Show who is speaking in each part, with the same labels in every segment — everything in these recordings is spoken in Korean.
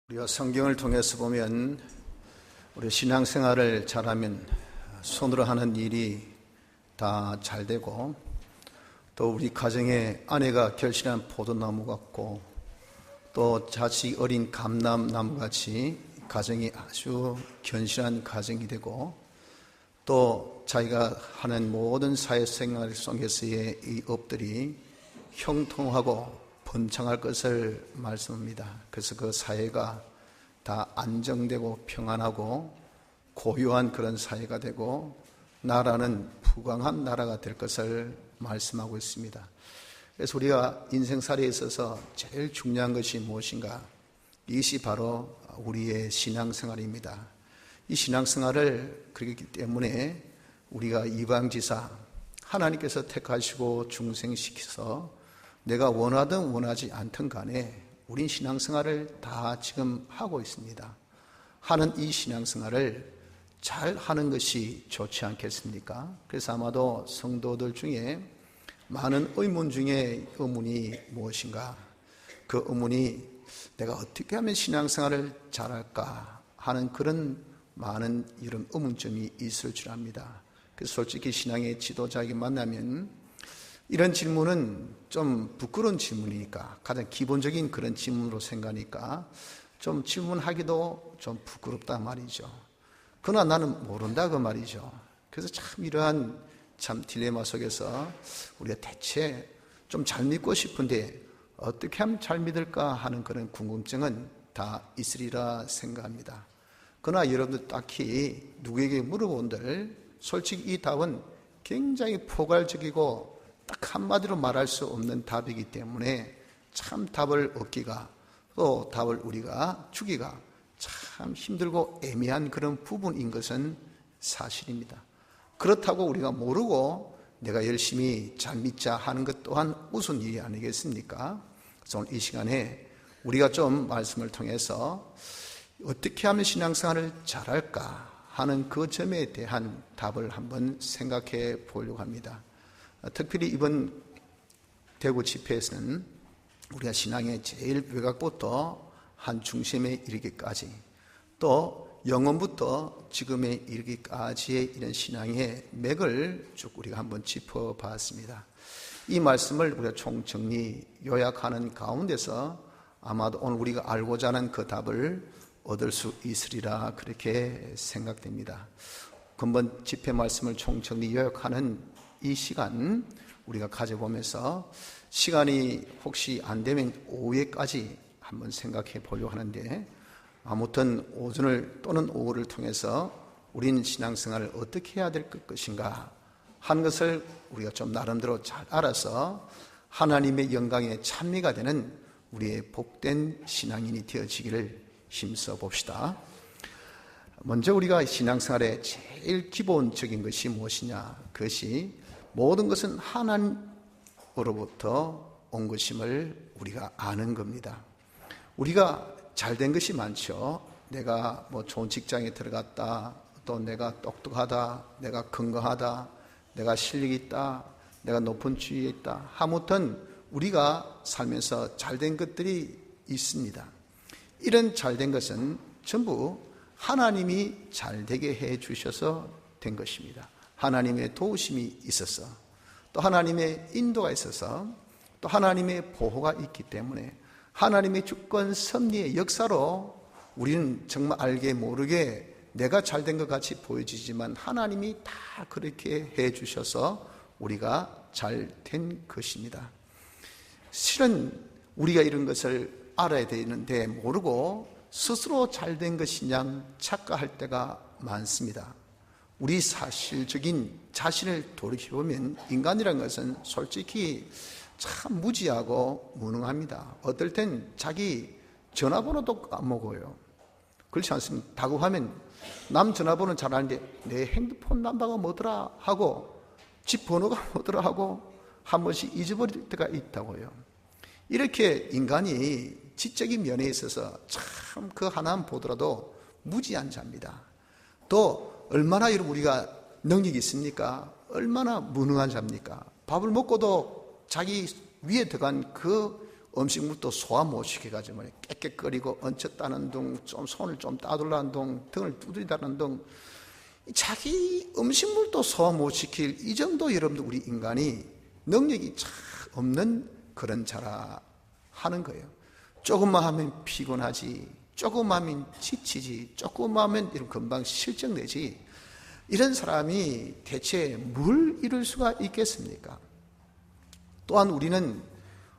Speaker 1: 우리가 성경을 통해서 보면 우리 신앙생활을 잘하면 손으로 하는 일이 다 잘 되고, 또 우리 가정에 아내가 결실한 포도나무 같고, 또 자식 어린 감람나무 같이 가정이 아주 견실한 가정이 되고, 또 자기가 하는 모든 사회생활 속에서의 이 업들이 형통하고 번창할 것을 말씀합니다. 그래서 그 사회가 다 안정되고 평안하고 고요한 그런 사회가 되고, 나라는 부강한 나라가 될 것을 말씀하고 있습니다. 그래서 우리가 인생살이에 있어서 제일 중요한 것이 무엇인가? 이것이 바로 우리의 신앙생활입니다. 이 신앙생활을 그렇기 때문에 우리가 이방지사, 하나님께서 택하시고 중생시켜서 내가 원하든 원하지 않든 간에 우린 신앙생활을 다 지금 하고 있습니다. 하는 이 신앙생활을 잘 하는 것이 좋지 않겠습니까? 그래서 아마도 성도들 중에 많은 의문 중에 의문이 무엇인가? 그 의문이 내가 어떻게 하면 신앙생활을 잘할까 하는 그런 많은 이런 의문점이 있을 줄 압니다. 그래서 솔직히 신앙의 지도자에게 만나면 이런 질문은 좀 부끄러운 질문이니까, 가장 기본적인 그런 질문으로 생각하니까 좀 질문하기도 좀 부끄럽다 말이죠. 그러나 나는 모른다 그 말이죠. 그래서 참 이러한 참 딜레마 속에서 우리가 대체 좀 잘 믿고 싶은데 어떻게 하면 잘 믿을까 하는 그런 궁금증은 다 있으리라 생각합니다. 그러나 여러분들 딱히 누구에게 물어본들 솔직히 이 답은 굉장히 포괄적이고 딱 한마디로 말할 수 없는 답이기 때문에 참 답을 얻기가, 또 답을 우리가 주기가 참 힘들고 애매한 그런 부분인 것은 사실입니다. 그렇다고 우리가 모르고 내가 열심히 잘 믿자 하는 것 또한 우스운 일이 아니겠습니까? 그래서 오늘 이 시간에 우리가 좀 말씀을 통해서 어떻게 하면 신앙생활을 잘할까 하는 그 점에 대한 답을 한번 생각해 보려고 합니다. 특별히 이번 대구 집회에서는 우리가 신앙의 제일 외곽부터 한 중심에 이르기까지, 또 영혼부터 지금에 이르기까지의 이런 신앙의 맥을 쭉 우리가 한번 짚어봤습니다. 이 말씀을 우리가 총정리 요약하는 가운데서 아마도 오늘 우리가 알고자 하는 그 답을 얻을 수 있으리라 그렇게 생각됩니다. 근본 집회 말씀을 총정리 요약하는 이 시간 우리가 가져보면서 시간이 혹시 안 되면 오후에까지 한번 생각해 보려고 하는데, 아무튼 오전을 또는 오후를 통해서 우리는 신앙생활을 어떻게 해야 될 것인가 하는 것을 우리가 좀 나름대로 잘 알아서 하나님의 영광에 찬미가 되는 우리의 복된 신앙인이 되어지기를 힘써 봅시다. 먼저 우리가 신앙생활의 제일 기본적인 것이 무엇이냐? 그것이 모든 것은 하나님으로부터 온 것임을 우리가 아는 겁니다. 우리가 잘된 것이 많죠. 내가 뭐 좋은 직장에 들어갔다, 또 내가 똑똑하다, 내가 건강하다, 내가 실력이 있다, 내가 높은 지위에 있다. 아무튼 우리가 살면서 잘된 것들이 있습니다. 이런 잘된 것은 전부 하나님이 잘되게 해 주셔서 된 것입니다. 하나님의 도우심이 있어서, 또 하나님의 인도가 있어서, 또 하나님의 보호가 있기 때문에 하나님의 주권 섭리의 역사로 우리는 정말 알게 모르게 내가 잘된 것 같이 보여지지만 하나님이 다 그렇게 해 주셔서 우리가 잘된 것입니다. 실은 우리가 이런 것을 알아야 되는데 모르고 스스로 잘된 것이냐 착각할 때가 많습니다. 우리 사실적인 자신을 돌이켜보면 인간이라는 것은 솔직히 참 무지하고 무능합니다. 어떨 땐 자기 전화번호도 까먹어요. 그렇지 않습니까? 다급하면 남 전화번호는 잘 아는데 내 핸드폰 넘버가 뭐더라 하고 집 번호가 뭐더라 하고 한 번씩 잊어버릴 때가 있다고요. 이렇게 인간이 지적인 면에 있어서 참 그 하나만 보더라도 무지한 자입니다. 또 얼마나 우리가 능력이 있습니까? 얼마나 무능한 자입니까? 밥을 먹고도 자기 위에 들어간 그 음식물도 소화 못 시켜가지고 깨끗거리고 얹혔다는 둥, 좀 손을 좀 따돌라는 둥, 등을 두드리다는 둥, 자기 음식물도 소화 못 시킬 이 정도 여러분들 우리 인간이 능력이 참 없는 그런 자라 하는 거예요. 조금만 하면 피곤하지, 조금만 하면 지치지, 조금만 하면 이런 금방 실증내지, 이런 사람이 대체 뭘 이룰 수가 있겠습니까? 또한 우리는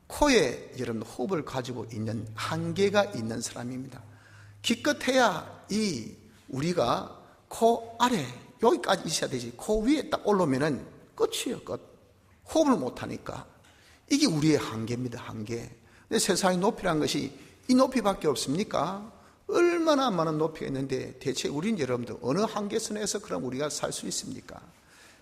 Speaker 1: 코에 여러분 호흡을 가지고 있는 한계가 있는 사람입니다. 기껏해야 이 우리가 코 아래 여기까지 있어야 되지, 코 위에 딱 올라오면은 끝이에요. 끝. 호흡을 못하니까 이게 우리의 한계입니다. 한계. 근데 세상의 높이란 것이 이 높이밖에 없습니까? 얼마나 많은 높이가 있는데 대체 우리는 여러분들 어느 한계선에서 그럼 우리가 살 수 있습니까?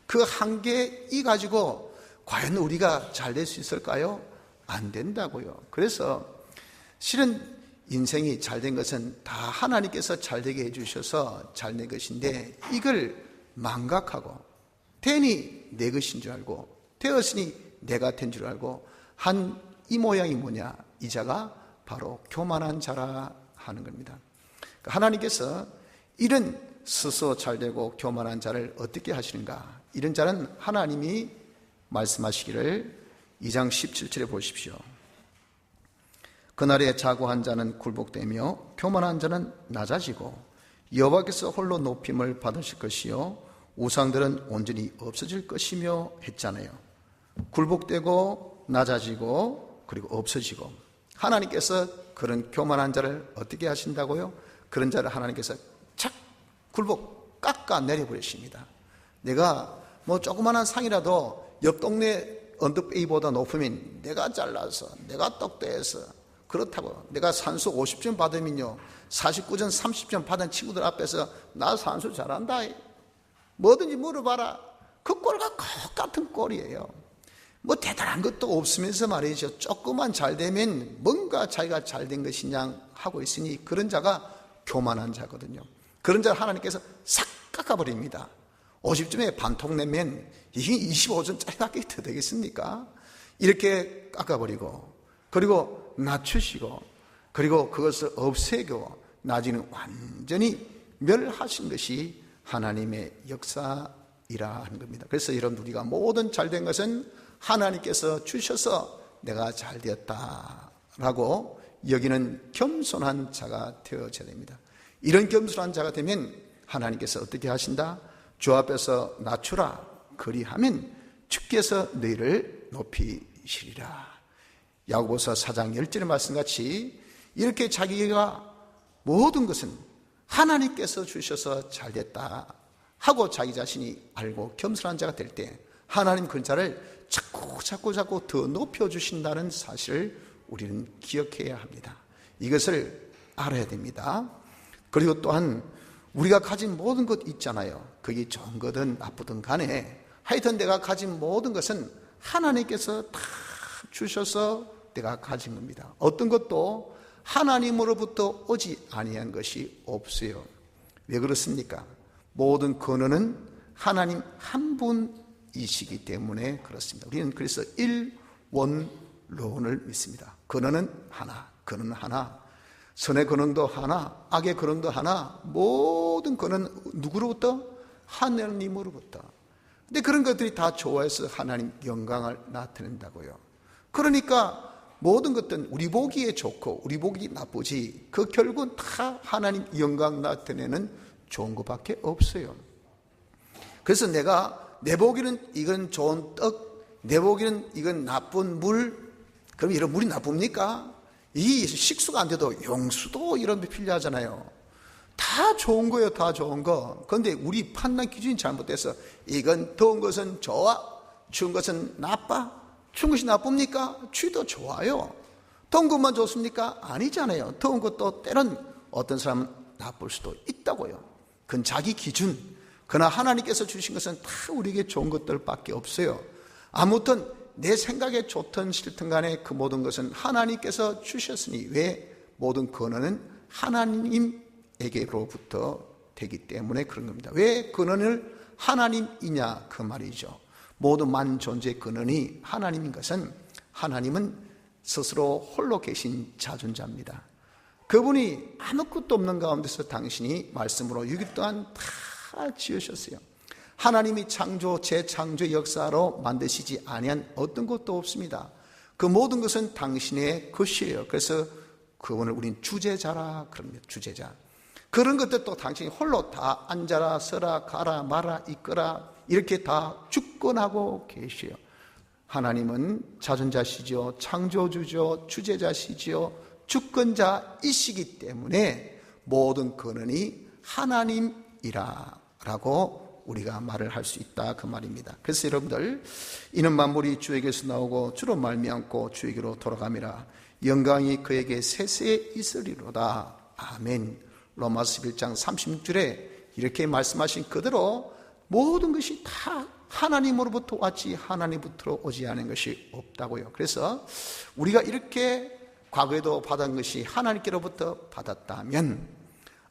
Speaker 1: 그 한계 이 가지고 과연 우리가 잘 될 수 있을까요? 안 된다고요. 그래서 실은 인생이 잘된 것은 다 하나님께서 잘되게 해주셔서 잘된 것인데, 이걸 망각하고 괜히 내 것인 줄 알고 되었으니 내가 된 줄 알고 한 이 모양이 뭐냐? 이 자가 바로 교만한 자라 하는 겁니다. 하나님께서 이런 스스로 잘되고 교만한 자를 어떻게 하시는가? 이런 자는 하나님이 말씀하시기를 2장 17절에 보십시오. 그날에 자고한 자는 굴복되며 교만한 자는 낮아지고 여호와께서 홀로 높임을 받으실 것이요 우상들은 온전히 없어질 것이며 했잖아요. 굴복되고 낮아지고 그리고 없어지고, 하나님께서 그런 교만한 자를 어떻게 하신다고요? 그런 자를 하나님께서 착 굴복 깎아 내려버리십니다. 내가 뭐 조그만한 상이라도 옆 동네 언덕배기보다 높으면 내가 잘라서 내가 똑대해서 그렇다고 내가 산수 50점 받으면요 49점 30점 받은 친구들 앞에서 나 산수 잘한다 뭐든지 물어봐라, 그 꼴과 똑같은 꼴이에요. 뭐 대단한 것도 없으면서 말이죠, 조금만 잘 되면 뭔가 자기가 잘된 것이냐 하고 있으니 그런 자가 교만한 자거든요. 그런 자를 하나님께서 싹 깎아버립니다. 50점에 반통 내면 이게 25점짜리밖에 더 되겠습니까? 이렇게 깎아버리고, 그리고 낮추시고, 그리고 그것을 없애고 나중에는 완전히 멸하신 것이 하나님의 역사이라 하는 겁니다. 그래서 여러분, 우리가 모든 잘된 것은 하나님께서 주셔서 내가 잘되었다라고 여기는 겸손한 자가 되어져야 됩니다. 이런 겸손한 자가 되면 하나님께서 어떻게 하신다? 주 앞에서 낮추라 그리하면 주께서 너희를 높이시리라. 야고보서 4장 10절의 말씀같이 이렇게 자기가 모든 것은 하나님께서 주셔서 잘됐다 하고 자기 자신이 알고 겸손한 자가 될 때 하나님 그 자를 자꾸 더 높여주신다는 사실을 우리는 기억해야 합니다. 이것을 알아야 됩니다. 그리고 또한 우리가 가진 모든 것 있잖아요. 그게 좋은 거든 나쁘든 간에 하여튼 내가 가진 모든 것은 하나님께서 다 주셔서 내가 가진 겁니다. 어떤 것도 하나님으로부터 오지 아니한 것이 없어요. 왜 그렇습니까? 모든 근원은 하나님 한 분이시기 때문에 그렇습니다. 우리는 그래서 일원론을 믿습니다. 근원은 하나, 근원은 하나, 선의 근원도 하나, 악의 근원도 하나, 모든 근원은 누구로부터? 하나님으로부터. 근데 그런 것들이 다 좋아해서 하나님 영광을 나타낸다고요. 그러니까 모든 것들은 우리 보기에 좋고 우리 보기 나쁘지 그 결국은 다 하나님 영광 나타내는 좋은 것밖에 없어요. 그래서 내 보기는 이건 좋은 떡, 내 보기는 이건 나쁜 물, 그럼 이런 물이 나쁩니까? 이 식수가 안 돼도 용수도 이런 게 필요하잖아요. 다 좋은 거예요, 다 좋은 거. 그런데 우리 판단 기준이 잘못돼서 이건 더운 것은 좋아, 추운 것은 나빠. 추운 것이 나쁩니까? 추위도 좋아요. 더운 것만 좋습니까? 아니잖아요. 더운 것도 때론 어떤 사람은 나쁠 수도 있다고요. 그건 자기 기준. 그러나 하나님께서 주신 것은 다 우리에게 좋은 것들밖에 없어요. 아무튼 내 생각에 좋든 싫든 간에 그 모든 것은 하나님께서 주셨으니, 왜? 모든 근원은 하나님에게로부터 되기 때문에 그런 겁니다. 왜 근원을 하나님이냐 그 말이죠. 모든 만존재의 근원이 하나님인 것은 하나님은 스스로 홀로 계신 자존자입니다. 그분이 아무것도 없는 가운데서 당신이 말씀으로 6일 동안 다 지으셨어요. 하나님이 창조, 재창조 역사로 만드시지 아니한 어떤 것도 없습니다. 그 모든 것은 당신의 것이에요. 그래서 그분을 우린 주제자라 그럽니다. 주제자. 그런 것들도 당신이 홀로 다 앉아라, 서라, 가라, 마라, 이끌라 이렇게 다 주권하고 계시요. 하나님은 자존자시죠. 창조주죠. 주제자시죠. 주권자이시기 때문에 모든 근원이 하나님이라 라고 우리가 말을 할 수 있다 그 말입니다. 그래서 여러분들 이는 만물이 주에게서 나오고 주로 말미암고 주에게로 돌아감이라 영광이 그에게 세세에 있으리로다. 아멘. 로마서 11장 36절에 이렇게 말씀하신 그대로 모든 것이 다 하나님으로부터 왔지 하나님부터 오지 않은 것이 없다고요. 그래서 우리가 이렇게 과거에도 받은 것이 하나님께로부터 받았다면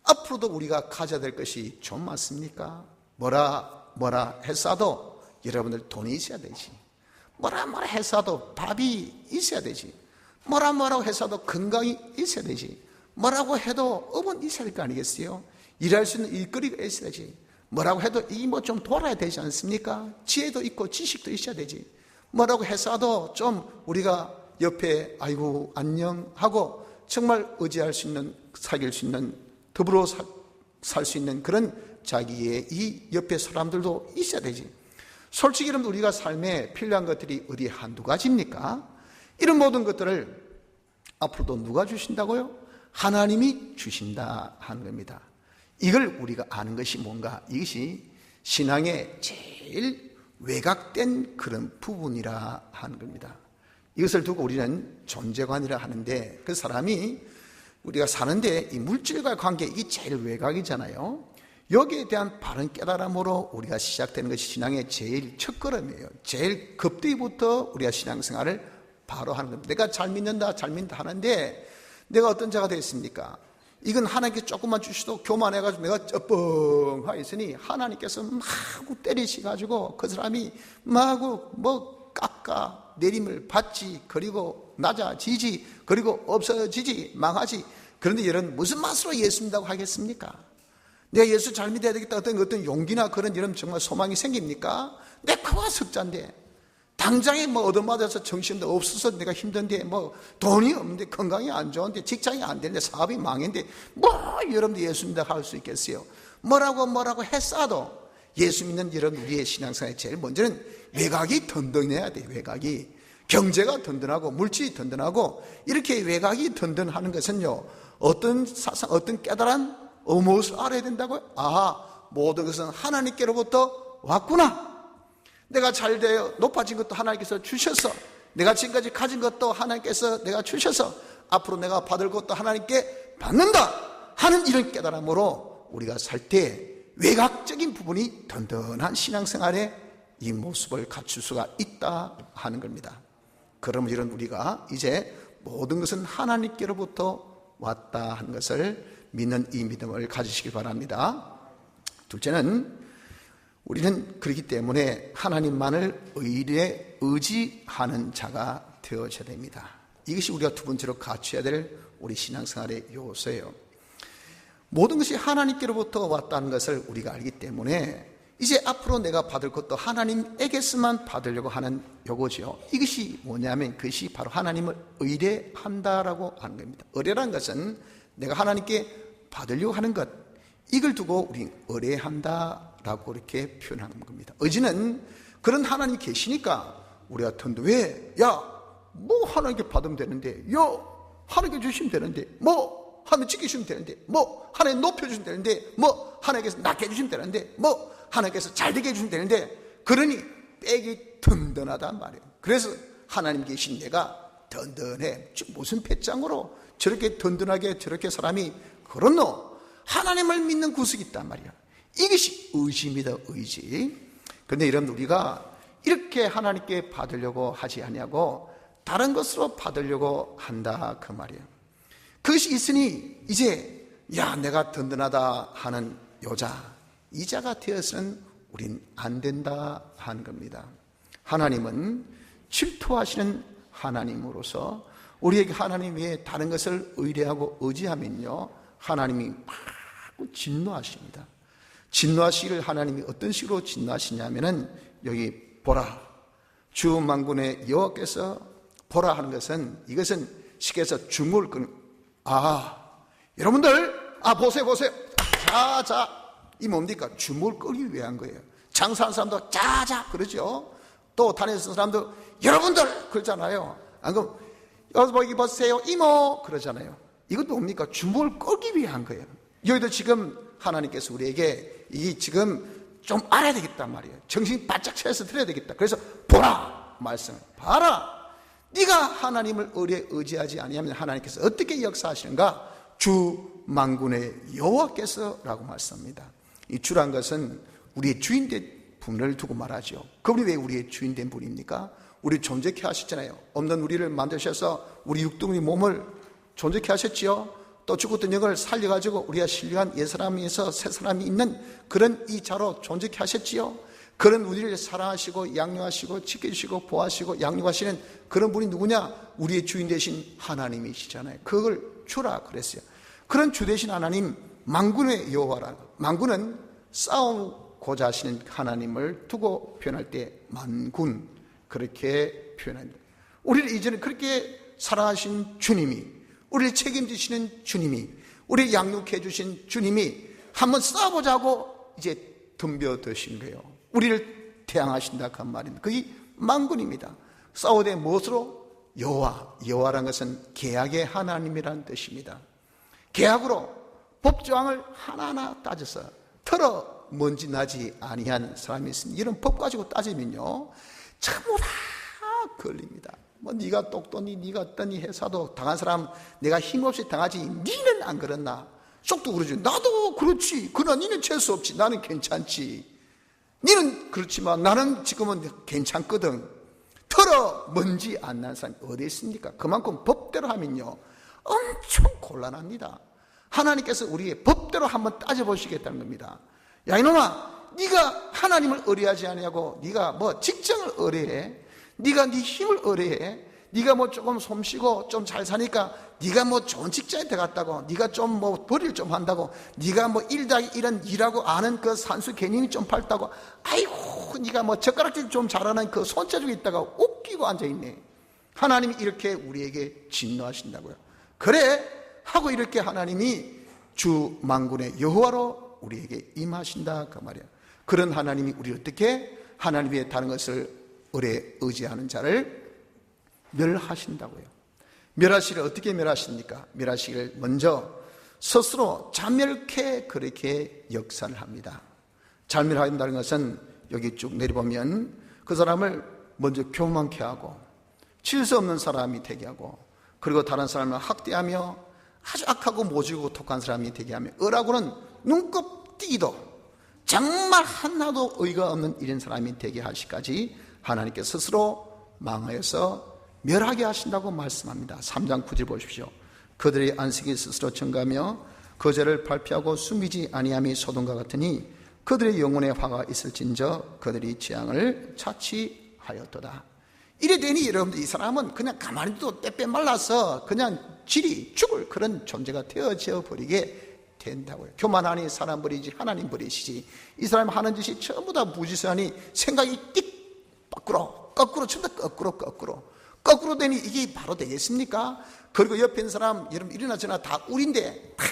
Speaker 1: 앞으로도 우리가 가져야 될 것이 좀 많습니까? 뭐라 했어도 여러분들 돈이 있어야 되지. 뭐라 했어도 밥이 있어야 되지. 뭐라고 했어도 건강이 있어야 되지. 뭐라고 해도 업은 있어야 될 거 아니겠어요? 일할 수 있는 일거리가 있어야지. 뭐라고 해도 이 뭐 좀 돌아야 되지 않습니까? 지혜도 있고 지식도 있어야 되지. 뭐라고 했어도 좀 우리가 옆에 아이고 안녕 하고 정말 의지할 수 있는, 사귈 수 있는, 더불어 살 수 있는 그런 자기의 이 옆에 사람들도 있어야 되지. 솔직히 여러분 우리가 삶에 필요한 것들이 어디 한두 가지입니까? 이런 모든 것들을 앞으로도 누가 주신다고요? 하나님이 주신다 하는 겁니다. 이걸 우리가 아는 것이 뭔가? 이것이 신앙의 제일 외곽된 그런 부분이라 하는 겁니다. 이것을 두고 우리는 존재관이라 하는데 그 사람이 우리가 사는데 이 물질과의 관계 이게 제일 외곽이잖아요. 여기에 대한 바른 깨달음으로 우리가 시작되는 것이 신앙의 제일 첫걸음이에요. 제일 급대부터 우리가 신앙생활을 바로 하는 겁니다. 내가 잘 믿는다 하는데 내가 어떤 자가 되겠습니까? 이건 하나님께 조금만 주시도 교만해가지고 내가 쩌뻥하 있으니 하나님께서 마구 때리시가지고 그 사람이 마구 뭐 깎아 내림을 받지, 그리고 낮아지지, 그리고 없어지지, 망하지. 그런데 여러분 무슨 맛으로 예수 믿다고 하겠습니까? 내가 예수 잘 믿어야 되겠다 어떤 용기나 그런 이런 정말 소망이 생깁니까? 내 코가 석자인데 당장에 뭐 얻어맞아서 정신도 없어서 내가 힘든데 뭐 돈이 없는데 건강이 안 좋은데 직장이 안 되는데 사업이 망했는데 뭐 여러분들 예수 믿다고 할 수 있겠어요? 뭐라고 했어도 예수 믿는 여러분 우리의 신앙생활에 제일 먼저는 외곽이 든든해야 돼요. 외곽이 경제가 든든하고 물질이 든든하고 이렇게 외곽이 든든하는 것은요 어떤 사상 어떤 깨달은 무엇을 알아야 된다고요? 모든 것은 하나님께로부터 왔구나. 내가 잘 되어 높아진 것도 하나님께서 주셔서 내가 지금까지 가진 것도 하나님께서 내가 주셔서 앞으로 내가 받을 것도 하나님께 받는다 하는 이런 깨달음으로 우리가 살 때 외곽적인 부분이 든든한 신앙생활에 이 모습을 갖출 수가 있다 하는 겁니다. 그러면 이런 우리가 이제 모든 것은 하나님께로부터 왔다 하는 것을 믿는 이 믿음을 가지시길 바랍니다. 둘째는 우리는 그렇기 때문에 하나님만을 의지하는 자가 되어져야 됩니다. 이것이 우리가 두 번째로 갖춰야 될 우리 신앙생활의 요소예요. 모든 것이 하나님께로부터 왔다는 것을 우리가 알기 때문에 이제 앞으로 내가 받을 것도 하나님에게서만 받으려고 하는 요거죠. 이것이 뭐냐면 그것이 바로 하나님을 의뢰한다라고 하는 겁니다. 의뢰라는 것은 내가 하나님께 받으려고 하는 것, 이걸 두고 우리 의뢰한다라고 이렇게 표현하는 겁니다. 의지는 그런 하나님이 계시니까 우리가 던데 뭐 하나님께 받으면 되는데, 하나님께 주시면 되는데, 뭐 하나님 지키시면 되는데, 뭐 하나님 높여주시면 되는데, 뭐 하나님께서 낮게 해주시면 되는데, 뭐 하나님께서 잘되게 해주시면 되는데, 그러니 빽이 든든하단 말이에요. 그래서 하나님 계신 내가 든든해. 무슨 배짱으로 저렇게 든든하게 저렇게 사람이 그렇노? 하나님을 믿는 구석이 있단 말이야. 이것이 의지입니다. 의지. 그런데 여러분 우리가 이렇게 하나님께 받으려고 하지 아니하고 다른 것으로 받으려고 한다 그 말이에요. 그것이 있으니 이제 내가 든든하다 하는 이자가 되어서는 우린 안 된다 하는 겁니다. 하나님은 질투하시는 하나님으로서 우리에게 하나님 외에 다른 것을 의뢰하고 의지하면요, 하나님이 막 진노하십니다. 진노하시기를 하나님이 어떤 식으로 진노하시냐면은, 여기 보라, 주 만군의 여호와께서 보라 하는 것은, 이것은 쉽게 해서 주목을 끄는, 여러분들, 보세요. 자, 이 뭡니까? 주목을 끌기 위한 거예요. 장사하는 사람도 자, 그러죠. 또 다니는 사람도 여러분들, 그러잖아요. 안 그럼, 여기 보세요, 이모, 그러잖아요. 이것도 뭡니까? 주목을 끌기 위한 거예요. 여기도 지금 하나님께서 우리에게 이 지금 좀 알아야 되겠단 말이에요. 정신 바짝 차려서 들어야 되겠다. 그래서 보라, 말씀을 봐라. 네가 하나님을 의지하지 아니하면 하나님께서 어떻게 역사하시는가? 주 만군의 여호와께서 라고 말씀합니다. 이 주란 것은 우리의 주인된 분을 두고 말하죠. 그분이 왜 우리의 주인된 분입니까? 우리 존재케 하셨잖아요. 없는 우리를 만드셔서 우리 육둥이 몸을 존재케 하셨지요. 또 죽었던 영을 살려가지고 우리가 신령한 옛사람에서 새사람이 있는 그런 이 자로 존재케 하셨지요. 그런 우리를 사랑하시고 양육하시고 지켜주시고 보호하시고 양육하시는 그런 분이 누구냐? 우리의 주인 되신 하나님이시잖아요. 그걸 주라 그랬어요. 그런 주 되신 하나님, 만군의 여호와라. 만군은 싸우고자 하시는 하나님을 두고 표현할 때 만군, 그렇게 표현합니다. 우리를 이전에 그렇게 사랑하신 주님이, 우리를 책임지시는 주님이, 우리를 양육해 주신 주님이 한번 싸워보자고 이제 덤벼드신 거예요. 우리를 태양하신다 그 말입니다. 그게 만군입니다. 싸우되 무엇으로? 여호와라는 것은 계약의 하나님이라는 뜻입니다. 계약으로 법조항을 하나하나 따져서 털어 먼지 나지 아니한 사람이 있으니 이런 법 가지고 따지면요, 전부 다 걸립니다. 네가 똑똑니, 네가 어떠니 해서도 당한 사람 내가 힘없이 당하지, 니는 안 그렇나? 쏙도 그러지. 나도 그렇지. 그러나 니는 재수 없지. 나는 괜찮지. 니는 그렇지만 나는 지금은 괜찮거든. 털어 먼지 안 난 사람이 어디 있습니까? 그만큼 법대로 하면요, 엄청 곤란합니다. 하나님께서 우리의 법대로 한번 따져보시겠다는 겁니다. 야, 이놈아, 네가 하나님을 의뢰하지 않냐고, 네가 직장을 의뢰해, 네가 네 힘을 의뢰해, 네가 조금 솜씨고 좀 잘 사니까 네가 좋은 직장에 들어갔다고, 네가 좀 벌이를 좀 한다고, 네가 1+1은 2라고 아는 그 산수 개념이 좀 밝다고, 아이고 네가 젓가락질 좀 잘하는 그 손재주가 있다가 웃기고 앉아있네. 하나님이 이렇게 우리에게 진노하신다고요. 그래 하고 이렇게 하나님이 주 만군의 여호와로 우리에게 임하신다 그 말이야. 그런 하나님이 우리를 어떻게 하나님의 다른 것을 의지하는 자를 멸하신다고요. 멸하시기를 어떻게 멸하십니까? 멸하시기를 먼저 스스로 자멸케 그렇게 역사를 합니다. 자멸한다는 것은 여기 쭉 내려보면 그 사람을 먼저 교만케 하고 질서 없는 사람이 되게 하고, 그리고 다른 사람을 학대하며 아주 악하고 모질고 독한 사람이 되게 하며, 어라고는 눈곱 띄기도 정말 하나도 의가 없는 이런 사람이 되게 하시기까지 하나님께 스스로 망하여서 멸하게 하신다고 말씀합니다. 3장 9절 보십시오. 그들의 안식이 스스로 증가하며 거제를 발표하고 숨기지 아니함이 소돔과 같으니 그들의 영혼에 화가 있을진저 그들이 재앙을 자취하였도다. 이래 되니 여러분들, 이 사람은 그냥 가만히 둬도 때빼 말라서 그냥 질이 죽을 그런 존재가 되어져 버리게 된다고요. 교만하니 사람 버리지 하나님 버리시지. 이 사람 하는 짓이 전부 다 무지수하니 생각이 띡 거꾸로 전부 다 거꾸로 되니 이게 바로 되겠습니까? 그리고 옆에 있는 사람, 여러분 이러나 저러나 다 우린데 다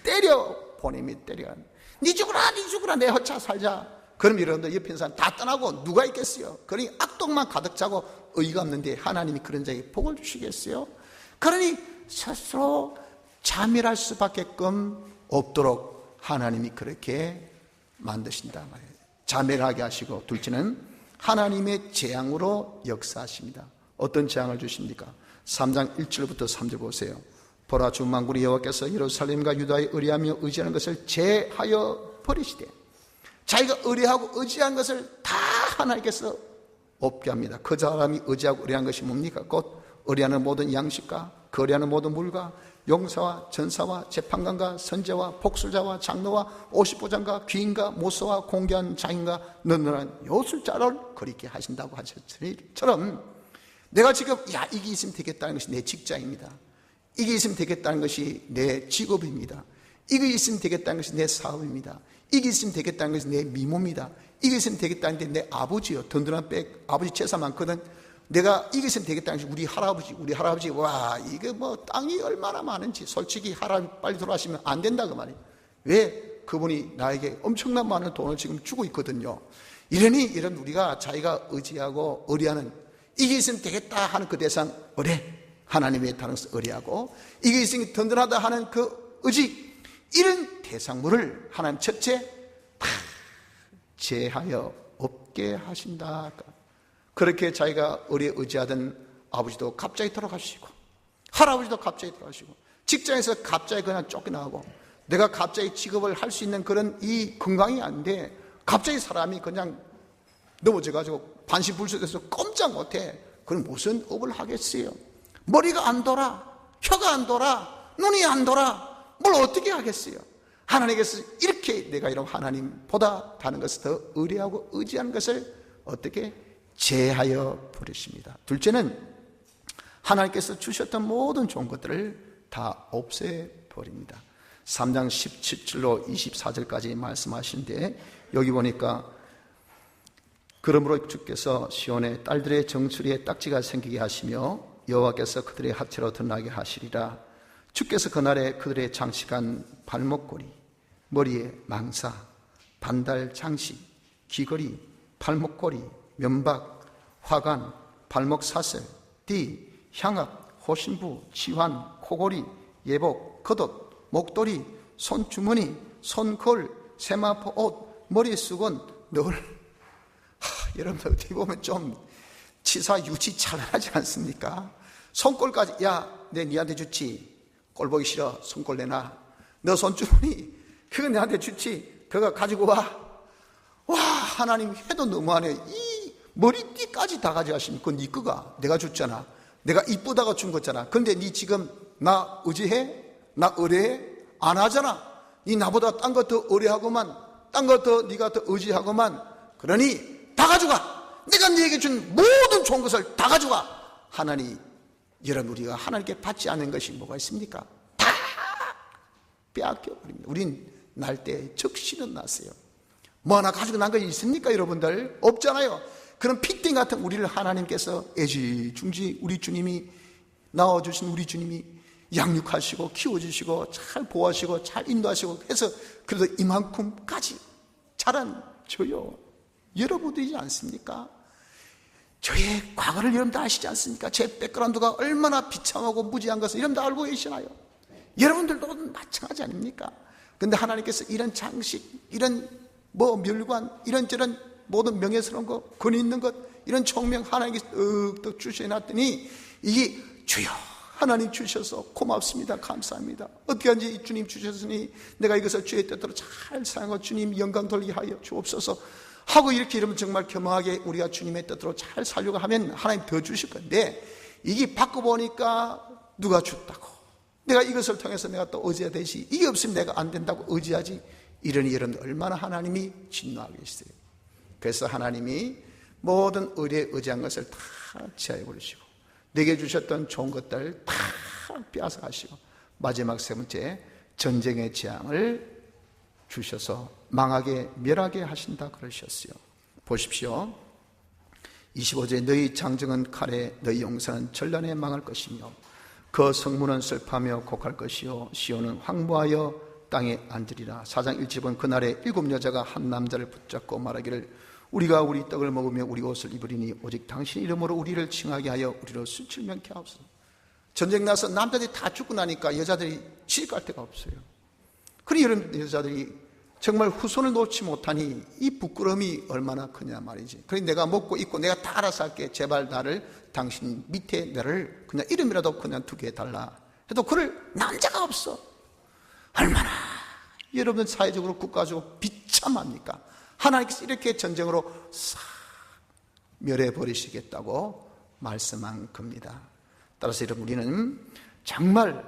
Speaker 1: 때려 보내면 때려. 니 죽으라 내 허차 살자. 그럼 여러분들 옆에 있는 사람 다 떠나고 누가 있겠어요? 그러니 악독만 가득 차고 의의가 없는데 하나님이 그런 자에게 복을 주시겠어요? 그러니 스스로 자멸할 수밖에끔 없도록 하나님이 그렇게 만드신다 말이에요. 자멸하게 하시고, 둘째는 하나님의 재앙으로 역사하십니다. 어떤 재앙을 주십니까? 3장 1절부터 3절 보세요. 보라, 주 만군의 여호와께서 예루살렘과 유다에 의뢰하며 의지하는 것을 제하여 버리시되, 자기가 의뢰하고 의지한 것을 다 하나님께서 없게 합니다. 그 사람이 의지하고 의뢰한 것이 뭡니까? 곧 의뢰하는 모든 양식과 그 의뢰하는 모든 물과 용사와 전사와 재판관과 선제와 복술자와 장로와 50보장과 귀인과 모소와 공개한 장인과 너너한 요술자를 거리게 하신다고 하셨처럼, 내가 지금 이게 있으면 되겠다는 것이 내 직장입니다. 이게 있으면 되겠다는 것이 내 직업입니다. 이게 있으면 되겠다는 것이 내 사업입니다. 이게 있으면 되겠다는 것이 내 미모입니다. 이게 있으면 되겠다는 게 내 아버지요. 든든한 백, 아버지 재산 많거든. 내가 이게 있으면 되겠다는 것이 우리 할아버지, 와, 이게 뭐 땅이 얼마나 많은지, 솔직히 할아버지 빨리 돌아가시면 안 된다, 그 말이에요. 왜? 그분이 나에게 엄청난 많은 돈을 지금 주고 있거든요. 이러니, 이런 우리가 자기가 의지하고 의뢰하는, 이게 있으면 되겠다 하는 그 대상, 의뢰. 하나님의 다른 것을 의뢰하고, 이게 있으면 든든하다 하는 그 의지, 이런 대상물을 하나님 첫째 다 제하여 없게 하신다. 그렇게 자기가 의지하던 아버지도 갑자기 돌아가시고, 할아버지도 갑자기 돌아가시고, 직장에서 갑자기 그냥 쫓겨나고, 내가 갑자기 직업을 할 수 있는 그런 이 건강이 안 돼. 갑자기 사람이 그냥 넘어져가지고 반신불수돼서 꼼짝 못해. 그럼 무슨 업을 하겠어요? 머리가 안 돌아, 혀가 안 돌아, 눈이 안 돌아, 뭘 어떻게 하겠어요? 하나님께서 이렇게 내가 이런 하나님보다 다른 것을 더 의뢰하고 의지하는 것을 어떻게 제하여 버리십니다. 둘째는 하나님께서 주셨던 모든 좋은 것들을 다 없애버립니다. 3장 17절로 24절까지 말씀하시는데, 여기 보니까 그러므로 주께서 시온의 딸들의 정수리에 딱지가 생기게 하시며 여호와께서 그들의 하체로 드러나게 하시리라. 주께서 그날에 그들의 장식한 발목고리, 머리에 망사, 반달 장식, 귀걸이, 발목고리, 면박, 화관, 발목 사슬, 띠, 향악, 호신부, 지환, 코고리, 예복, 겉옷, 목도리, 손주머니, 손걸, 세마포 옷, 머리수건, 늘 여러분들 어떻게 보면 좀 치사 유치 잘하지 않습니까? 손걸까지, 야, 내 니한테 주지. 꼴 보기 싫어. 손걸 내놔. 너 손주머니, 그거 내한테 주지. 그거 가지고 와. 와, 하나님 해도 너무하네. 이 머리띠까지 다 가져가시면 그건 네 거가. 내가 줬잖아. 내가 이쁘다가 준 거잖아. 근데 네 지금 나 의지해? 나 의뢰해? 안 하잖아. 네 나보다 딴 거 더 의뢰하고만, 딴 거 더 네가 더 의지하고만. 그러니 다 가져가. 내가 네게 준 모든 좋은 것을 다 가져가. 하나님, 여러분, 우리가 하나님께 받지 않은 것이 뭐가 있습니까? 다 빼앗겨버립니다. 우린 날 때 적시는 났어요. 뭐 하나 가지고 난 것이 있습니까, 여러분들? 없잖아요. 그런 핏딩 같은 우리를 하나님께서 애지중지, 우리 주님이 낳아주신 우리 주님이 양육하시고 키워주시고 잘 보호하시고 잘 인도하시고 해서 그래도 이만큼까지 자란 저요, 여러분들이지 않습니까? 저의 과거를 여러분들 아시지 않습니까? 제 백그라운드가 얼마나 비참하고 무지한 것을 여러분들 알고 계시나요? 여러분들도 마찬가지 아닙니까? 근데 하나님께서 이런 장식, 이런 뭐 멸관, 이런저런 모든 명예스러운 것, 권위 있는 것, 이런 총명 하나님께서 뚝뚝 주셔놨더니 이게 주여 하나님 주셔서 고맙습니다, 감사합니다. 어떻게 하는지 주님 주셨으니 내가 이것을 주의 뜻대로 잘 사용하고 주님 영광 돌리게 하여 주옵소서 하고, 이렇게 이러면 정말 겸허하게 우리가 주님의 뜻대로 잘 살려고 하면 하나님 더 주실 건데, 이게 받고 보니까 누가 줬다고, 내가 이것을 통해서 내가 또 의지해야 되지, 이게 없으면 내가 안 된다고 의지하지, 이러니 여러분 얼마나 하나님이 진노하고 계시어요. 그래서 하나님이 모든 의뢰에 의지한 것을 다 제하여 버리시고 내게 주셨던 좋은 것들 다 빼앗아 가시고, 마지막 세 번째, 전쟁의 재앙을 주셔서 망하게 멸하게 하신다 그러셨어요. 보십시오. 25절에 너희 장정은 칼에, 너희 용사는 전란에 망할 것이며 그 성문은 슬퍼하며 곡할 것이요 시온은 황무하여 땅에 앉으리라. 4장 1절은 그날에 7 여자가 한 남자를 붙잡고 말하기를 우리가 우리 떡을 먹으며 우리 옷을 입으리니 오직 당신 이름으로 우리를 칭하게 하여 우리로 수칠명케 하옵소서. 전쟁 나서 남자들이 다 죽고 나니까 여자들이 시집갈 데가 없어요. 그러니 이런 여자들이 정말 후손을 놓지 못하니 이 부끄러움이 얼마나 크냐 말이지. 그러니 내가 먹고 입고 내가 다 알아서 할게. 제발 나를, 당신 밑에 나를 그냥 이름이라도 그냥 두게 해달라 해도 그럴 남자가 없어. 얼마나 여러분 사회적으로 국가적으로 비참합니까? 하나님께서 이렇게 전쟁으로 싹 멸해버리시겠다고 말씀한 겁니다. 따라서 여러분, 우리는 정말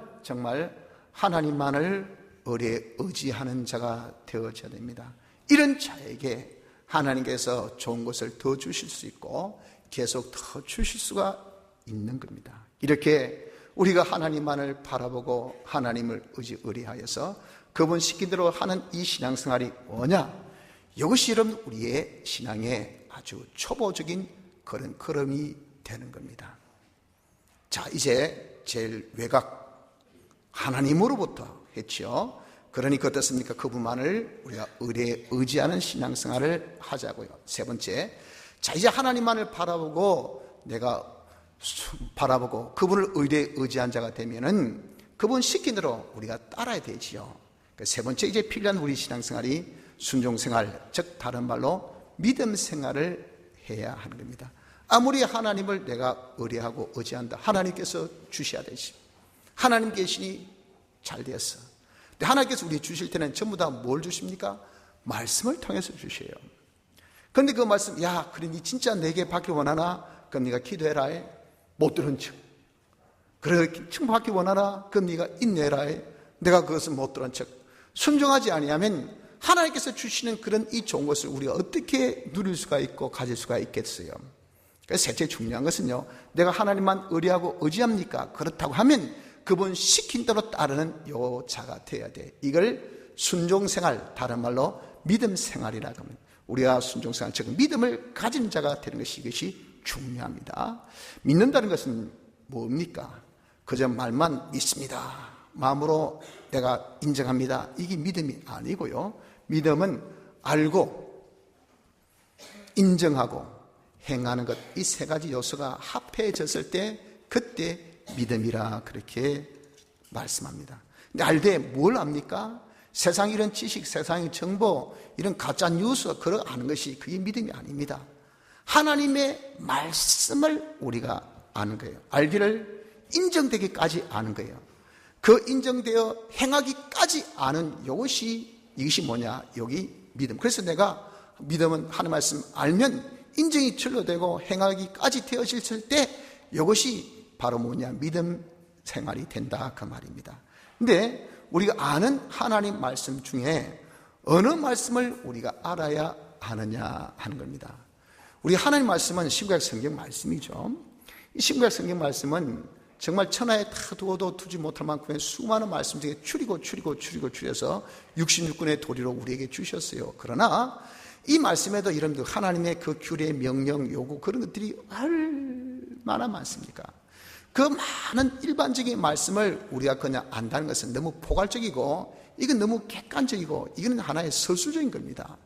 Speaker 1: 하나님만을 의지하는 자가 되어져야 됩니다. 이런 자에게 하나님께서 좋은 것을 더 주실 수 있고 계속 더 주실 수가 있는 겁니다. 이렇게 우리가 하나님만을 바라보고 하나님을 의뢰하여서 그분 시킨 대로 하는 이 신앙생활이 뭐냐? 이것이 여러분 우리의 신앙의 아주 초보적인 그런 걸음이 되는 겁니다. 자, 이제 제일 외곽 하나님으로부터 했죠. 그러니까 어떻습니까? 그분만을 우리가 의지하는 신앙생활을 하자고요. 세 번째, 자, 이제 하나님만을 바라보고 내가 바라보고 그분을 의지한 자가 되면은 그분 시킨 대로 우리가 따라야 되지요. 세 번째 이제 필요한 우리 신앙생활이 순종생활, 즉 다른 말로 믿음 생활을 해야 하는 겁니다. 아무리 하나님을 내가 의뢰하고 의지한다, 하나님께서 주셔야 되지. 하나님 계시니 잘 되었어. 근데 하나님께서 우리 주실 때는 전부 다 뭘 주십니까? 말씀을 통해서 주셔요. 그런데 그 말씀, 야, 그래 니 진짜 내게 받기 원하나? 그럼 네가 기도해라. 못 들은 척. 그래 칭받기 원하나? 그럼 네가 인내라. 내가 그것을 못 들은 척. 순종하지 아니하면 하나님께서 주시는 그런 이 좋은 것을 우리가 어떻게 누릴 수가 있고 가질 수가 있겠어요? 그래서 셋째 중요한 것은요, 내가 하나님만 의뢰하고 의지합니까? 그렇다고 하면 그분 시킨 대로 따르는 요 자가 되어야 돼. 이걸 순종생활, 다른 말로 믿음생활이라고 합니다. 우리가 순종생활, 즉 믿음을 가진 자가 되는 것이 이것이 중요합니다. 믿는다는 것은 뭡니까? 그저 말만 믿습니다, 마음으로 내가 인정합니다, 이게 믿음이 아니고요. 믿음은 알고 인정하고 행하는 것, 이 세 가지 요소가 합해졌을 때 그때 믿음이라 그렇게 말씀합니다. 근데 알되 뭘 압니까? 세상 이런 지식, 세상의 정보, 이런 가짜 뉴스 그런 아는 것이 그게 믿음이 아닙니다. 하나님의 말씀을 우리가 아는 거예요. 알기를 인정되기까지 아는 거예요. 그 인정되어 행하기까지 아는 이것이 뭐냐? 여기 믿음. 그래서 내가 믿음은 하나님 말씀 알면 인정이 절로 되고 행하기까지 되어질 때 이것이 바로 뭐냐? 믿음 생활이 된다 그 말입니다. 근데 우리가 아는 하나님 말씀 중에 어느 말씀을 우리가 알아야 하느냐 하는 겁니다. 우리 하나님 말씀은 신구약 성경 말씀이죠. 이 신구약 성경 말씀은 정말 천하에 다 두어도 두지 못할 만큼의 수많은 말씀 중에 추려서 66권의 도리로 우리에게 주셨어요. 그러나 이 말씀에도 여러분들 하나님의 그 규례, 명령, 요구 그런 것들이 얼마나 많습니까? 그 많은 일반적인 말씀을 우리가 그냥 안다는 것은 너무 포괄적이고 이건 너무 객관적이고 이거는 하나의 설수적인 겁니다.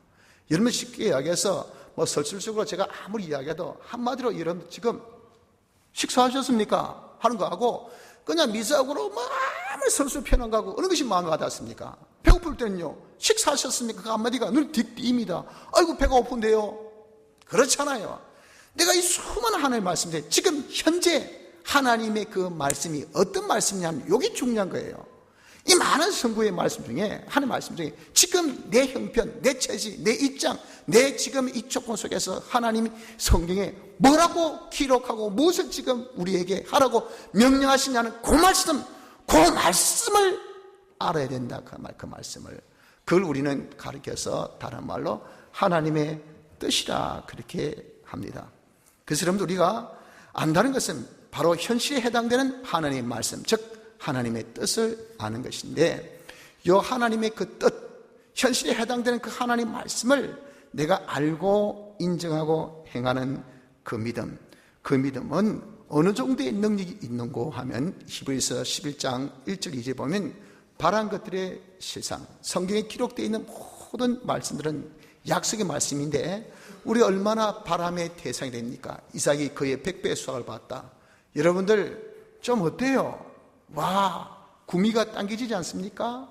Speaker 1: 여러분 쉽게 이야기해서 설술적으로 제가 아무리 이야기해도 한마디로 여러분 지금 식사하셨습니까? 하는 거하고 그냥 미사역으로 마음을 설수 표현한 거하고 어느 것이 마음에 와닿습니까? 배고플 때는요, 식사하셨습니까? 그 한마디가 눈 띄입니다. 아이고 배가 고픈데요. 그렇잖아요. 내가 이 수많은 하나님의 말씀인데 지금 현재 하나님의 그 말씀이 어떤 말씀이냐면 이게 중요한 거예요. 이 많은 선구의 말씀 중에 하나님의 말씀 중에 지금 내 형편, 내 처지, 내 입장, 내 지금 이 조건 속에서 하나님이 성경에 뭐라고 기록하고 무엇을 지금 우리에게 하라고 명령하시냐는 그 말씀을 알아야 된다. 그 말씀을. 그걸 우리는 가르쳐서 다른 말로 하나님의 뜻이라 그렇게 합니다. 그래서 여러분들 우리가 안다는 것은 바로 현실에 해당되는 하나님의 말씀, 즉 하나님의 뜻을 아는 것인데 이 하나님의 그 뜻, 현실에 해당되는 그 하나님의 말씀을 내가 알고 인정하고 행하는 그 믿음은 어느 정도의 능력이 있는고 하면 히브리서 11장 1절 2절 보면 바란 것들의 실상, 성경에 기록되어 있는 모든 말씀들은 약속의 말씀인데 우리 얼마나 바람의 대상이 됩니까? 이삭이 그의 100배의 수확을 받았다. 여러분들 좀 어때요? 와, 구미가 당겨지지 않습니까?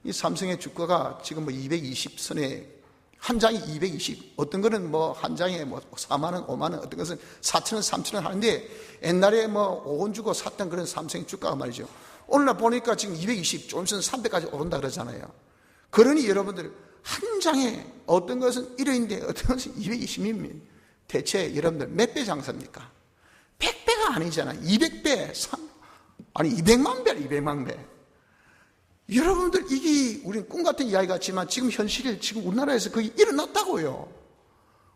Speaker 1: 이 삼성의 주가가 지금 220선에 한 장이 220, 어떤 거는 한 장에 4만원, 5만원, 어떤 것은 4천원, 3천원 하는데 옛날에 5원 주고 샀던 그런 삼성의 주가가 말이죠. 오늘날 보니까 지금 220, 좀 있으면 300까지 오른다 그러잖아요. 그러니 여러분들 한 장에 어떤 것은 1원인데 어떤 것은 220입니다. 대체 여러분들 몇 배 장사입니까? 100배가 아니잖아요. 200배, 200만 배, 200만 배. 여러분들 이게 우리는 꿈같은 이야기 같지만 지금 현실에 지금 우리나라에서 그게 일어났다고요.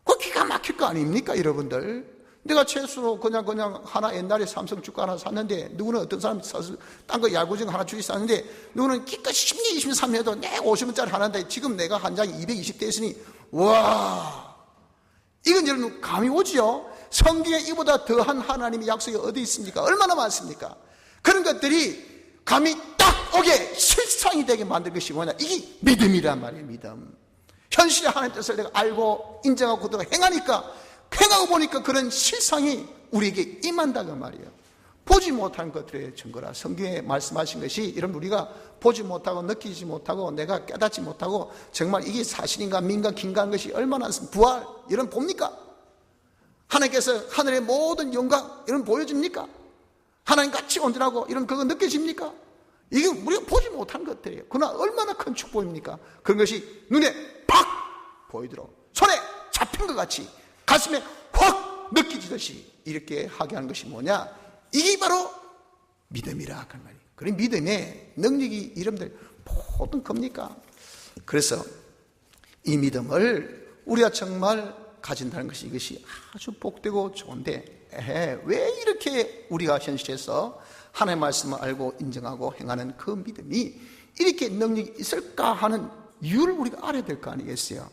Speaker 1: 그거 기가 막힐 거 아닙니까 여러분들? 내가 채수로 그냥 하나 옛날에 삼성 주가 하나 샀는데, 누구는 어떤 사람이 사서 딴 거 야구증 하나 주기 샀는데, 누구는 기껏 10년, 20년, 3년에도 내 50원짜리 하나인데 지금 내가 한 장이 220대 있으니, 와, 이건 여러분 감이 오지요? 성경에 이보다 더한 하나님의 약속이 어디 있습니까? 얼마나 많습니까? 그런 것들이 감이 딱 오게 실상이 되게 만들 것이 뭐냐? 이게 믿음이란 말이에요. 믿음. 현실의 하나님의 뜻을 내가 알고 인정하고 그대로 행하니까, 행하고 보니까 그런 실상이 우리에게 임한다 그 말이에요. 보지 못한 것들의 증거라. 성경에 말씀하신 것이, 여러분 우리가 보지 못하고 느끼지 못하고 내가 깨닫지 못하고 정말 이게 사실인가 민가 긴가한 것이 얼마나 부활 이런 봅니까? 하나님께서 하늘의 모든 영광 이런 보여줍니까? 하나님 같이 온전하고 이런 그거 느껴집니까? 이게 우리가 보지 못한 것들이에요. 그러나 얼마나 큰 축복입니까? 그런 것이 눈에 팍 보이도록 손에 잡힌 것 같이 가슴에 확 느껴지듯이 이렇게 하게 하는 것이 뭐냐? 이게 바로 믿음이라 그 말이에요. 그런 믿음의 능력이 여러분들 모든 겁니까? 그래서 이 믿음을 우리가 정말 가진다는 것이, 이것이 아주 복되고 좋은데, 왜 이렇게 우리가 현실에서 하나님의 말씀을 알고 인정하고 행하는 그 믿음이 이렇게 능력이 있을까 하는 이유를 우리가 알아야 될 거 아니겠어요?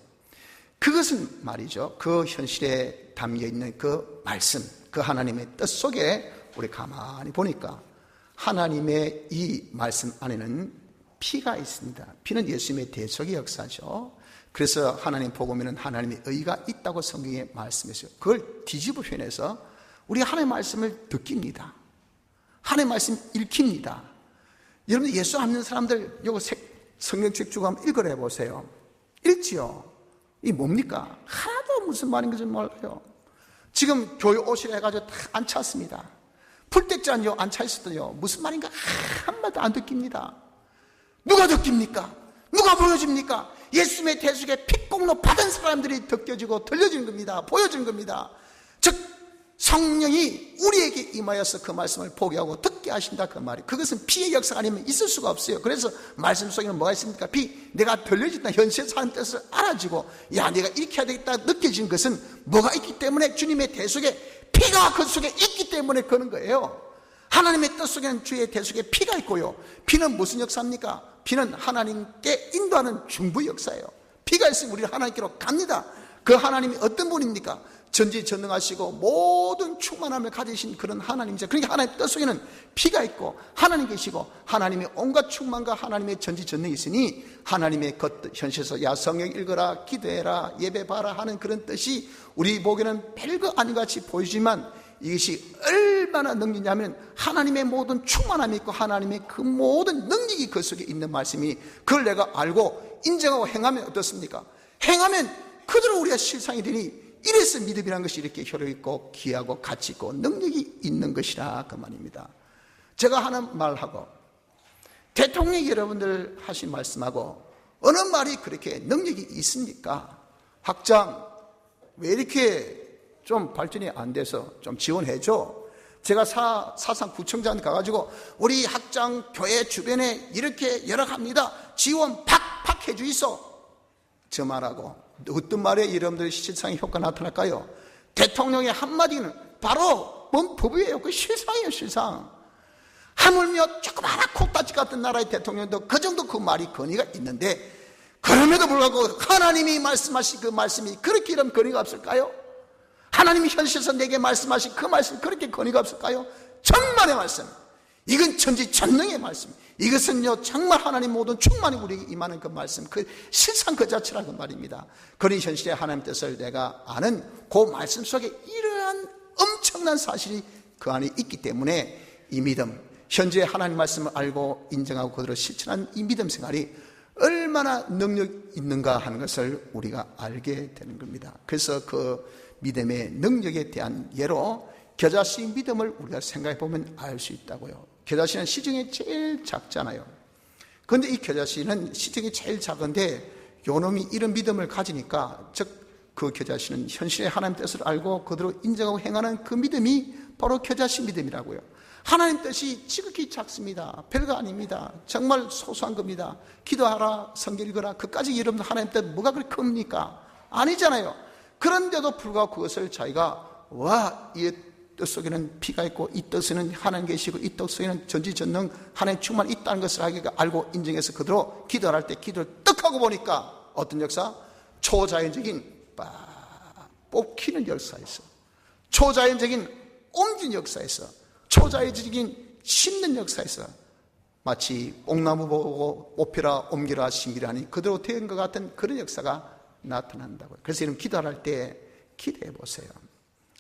Speaker 1: 그것은 말이죠, 그 현실에 담겨있는 그 말씀, 그 하나님의 뜻 속에 우리 가만히 보니까 하나님의 이 말씀 안에는 피가 있습니다. 피는 예수님의 대속의 역사죠. 그래서 하나님 복음에는 하나님의 의가 있다고 성경에 말씀했어요. 그걸 뒤집어 표현해서 우리 하나님의 말씀을 듣깁니다. 하나님의 말씀 읽힙니다. 여러분 예수 안 믿는 사람들 이거 성경책 주고 한번 읽으래 보세요. 읽지요. 이 뭡니까? 하나도 무슨 말인지 몰라요. 지금 교회 오시라 해가지고 다 안 찼습니다. 풀떼잔요 안 차 있어도요 무슨 말인가 한마디도 안 듣깁니다. 누가 듣깁니까? 누가 보여줍니까? 예수님의 대속에 핏공로 받은 사람들이 느껴지고 들려지는 겁니다. 보여지는 겁니다. 즉 성령이 우리에게 임하여서 그 말씀을 보게 하고 듣게 하신다 그 말이에요. 그것은 피의 역사가 아니면 있을 수가 없어요. 그래서 말씀 속에는 뭐가 있습니까? 피, 내가 들려진다 현실에서 하는 뜻을 알아지고, 야 내가 이렇게 해야 되겠다 느껴지는 것은 뭐가 있기 때문에, 주님의 대속에 피가 그 속에 있기 때문에 그런 거예요. 하나님의 뜻 속에는 주의 대속에 피가 있고요. 피는 무슨 역사입니까? 피는 하나님께 인도하는 중부 역사예요. 피가 있으면 우리는 하나님께로 갑니다. 그 하나님이 어떤 분입니까? 전지전능하시고 모든 충만함을 가지신 그런 하나님이죠. 그러니까 하나님의 뜻 속에는 피가 있고 하나님 계시고, 하나님의 온갖 충만과 하나님의 전지전능이 있으니 하나님의 그 현실에서 야 성경 읽어라, 기도해라, 예배봐라 하는 그런 뜻이 우리 보기에는 별거 아닌같이 보이지만, 이것이 얼마나 능력이냐면 하나님의 모든 충만함이 있고 하나님의 그 모든 능력이 그 속에 있는 말씀이, 그걸 내가 알고 인정하고 행하면 어떻습니까? 행하면 그대로 우리가 실상이 되니, 이래서 믿음이라는 것이 이렇게 효력 있고 귀하고 가치 있고 능력이 있는 것이라 그 말입니다. 제가 하는 말하고 대통령이 여러분들 하신 말씀하고 어느 말이 그렇게 능력이 있습니까? 학장 왜 이렇게 좀 발전이 안 돼서 좀 지원해줘. 제가 사상구청장 가가지고 우리 학장 교회 주변에 이렇게 열악합니다, 지원 팍팍 해주이소. 저 말하고 어떤 말에 여러분들의 실상의 효과가 나타날까요? 대통령의 한마디는 바로 뭔 법이에요. 그 실상이에요. 실상. 하물며 조그마한 콩따지 같은 나라의 대통령도 그 정도 그 말이 권위가 있는데, 그럼에도 불구하고 하나님이 말씀하신 그 말씀이 그렇게 이런 권위가 없을까요? 하나님이 현실에서 내게 말씀하신 그 말씀 그렇게 권위가 없을까요? 천만의 말씀, 이건 전지전능의 말씀, 이것은요 정말 하나님 모든 충만이 우리에게 임하는 그 말씀, 그 실상 그 자체라고 말입니다. 그런 현실에 하나님 뜻을 내가 아는 그 말씀 속에 이러한 엄청난 사실이 그 안에 있기 때문에 이 믿음, 현재 하나님 말씀을 알고 인정하고 그대로 실천하는 이 믿음 생활이 얼마나 능력 있는가 하는 것을 우리가 알게 되는 겁니다. 그래서 그 믿음의 능력에 대한 예로 겨자씨 믿음을 우리가 생각해 보면 알 수 있다고요. 겨자씨는 시중에 제일 작잖아요. 그런데 이 겨자씨는 시중에 제일 작은데 요놈이 이런 믿음을 가지니까, 즉 그 겨자씨는 현실의 하나님 뜻을 알고 그대로 인정하고 행하는 그 믿음이 바로 겨자씨 믿음이라고요. 하나님 뜻이 지극히 작습니다. 별거 아닙니다. 정말 소소한 겁니다. 기도하라, 성경 읽어라, 그까지 여러분들 하나님 뜻 뭐가 그렇게 큽니까? 아니잖아요. 그런데도 불구하고 그것을 자기가 와, 이 뜻 속에는 피가 있고 이 뜻에는 하나님 계시고 이 뜻 속에는 전지전능 하나님 충만 있다는 것을 알고 인정해서 그대로 기도할 때 기도를 떡 하고 보니까 어떤 역사? 초자연적인 뽑히는 역사에서, 초자연적인 옮긴 역사에서, 초자연적인 심는 역사에서 마치 뽕나무 보고 뽑히라 옮기라 심기라 하니 그대로 된 것 같은 그런 역사가 나타난다고요. 그래서 이런 기도할 때 기대해 보세요.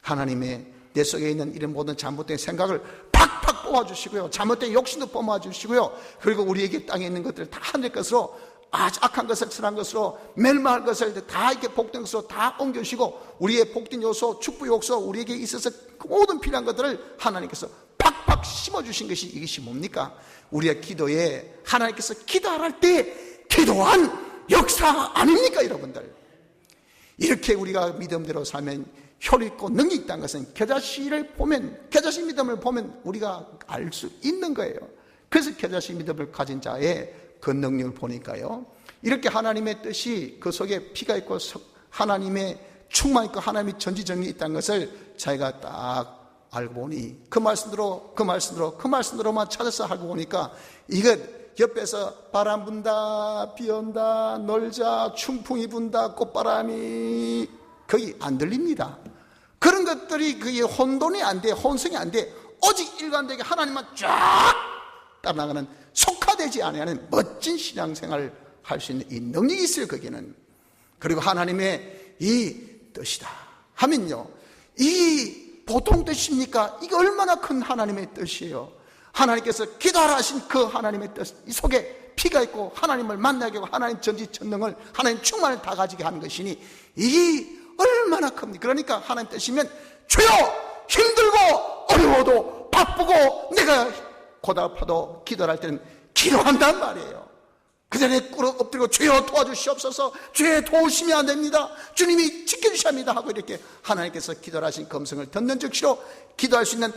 Speaker 1: 하나님의 내 속에 있는 이런 모든 잘못된 생각을 팍팍 뽑아주시고요, 잘못된 욕심도 뽑아주시고요, 그리고 우리에게 땅에 있는 것들을 다 하늘 것으로, 아주 악한 것을 선한 것으로, 멸망할 것을 다 이렇게 복된 것으로 다 옮겨주시고, 우리의 복된 요소, 축복 요소, 우리에게 있어서 모든 필요한 것들을 하나님께서 팍팍 심어주신 것이, 이것이 뭡니까? 우리의 기도에 하나님께서 기도할 때 기도한 역사 아닙니까, 여러분들? 이렇게 우리가 믿음대로 살면 효리 있고 능력이 있다는 것은 겨자씨를 보면, 겨자씨 믿음을 보면 우리가 알 수 있는 거예요. 그래서 겨자씨 믿음을 가진 자의 그 능력을 보니까요, 이렇게 하나님의 뜻이 그 속에 피가 있고 하나님의 충만 있고 하나님의 전지전능이 있다는 것을 자기가 딱 알고 보니, 그 말씀대로만 찾아서 알고 보니까, 이것 옆에서 바람 분다, 비 온다, 놀자, 춘풍이 분다, 꽃바람이 거의 안 들립니다. 그런 것들이 그게 혼돈이 안 돼, 혼성이 안 돼. 오직 일관되게 하나님만 쫙 따라나가는, 속화되지 않는 멋진 신앙생활을 할 수 있는 이 능력이 있어요, 거기는. 그리고 하나님의 이 뜻이다 하면요, 이 보통 뜻입니까? 이게 얼마나 큰 하나님의 뜻이에요. 하나님께서 기도하라 하신 그 하나님의 뜻, 이 속에 피가 있고 하나님을 만나게 하고 하나님 전지전능을, 하나님 충만을 다 가지게 하는 것이니 이 얼마나 큽니까? 그러니까 하나님 뜻이면 주여, 힘들고 어려워도 바쁘고 내가 고달파도 기도할 때는 기도한단 말이에요. 그 전에 꿇어 엎드리고 주여 도와주시옵소서, 주의 도우심이 안 됩니다, 주님이 지켜주셔야 합니다 하고 이렇게 하나님께서 기도를 하신 검성을 듣는 즉시로 기도할 수 있는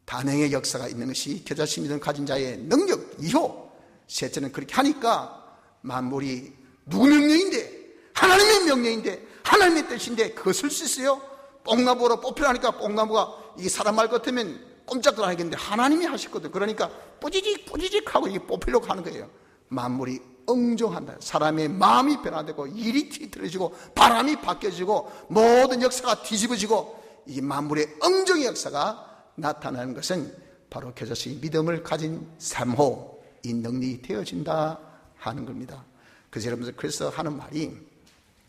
Speaker 1: 단행의 역사가 있는 것이 겨자씨 믿음 가진 자의 능력 2호. 셋째는 그렇게 하니까 만물이 누구 명령인데, 하나님의 명령인데, 하나님의 뜻인데 그거 쓸 수 있어요? 뽕나무로 뽑히라니까 뽕나무가 이게 사람 말 같으면 꼼짝도 안 하겠는데 하나님이 하셨거든. 그러니까 뿌지직 하고 이게 뽑히려고 하는 거예요. 만물이 응종한다. 사람의 마음이 변화되고 일이 뒤틀어지고 바람이 바뀌어지고 모든 역사가 뒤집어지고, 이 만물의 응종의 역사가 나타나는 것은 바로 겨자씨 믿음을 가진 3호 이 능력이 되어진다 하는 겁니다. 그래서 여러분들, 그래서 하는 말이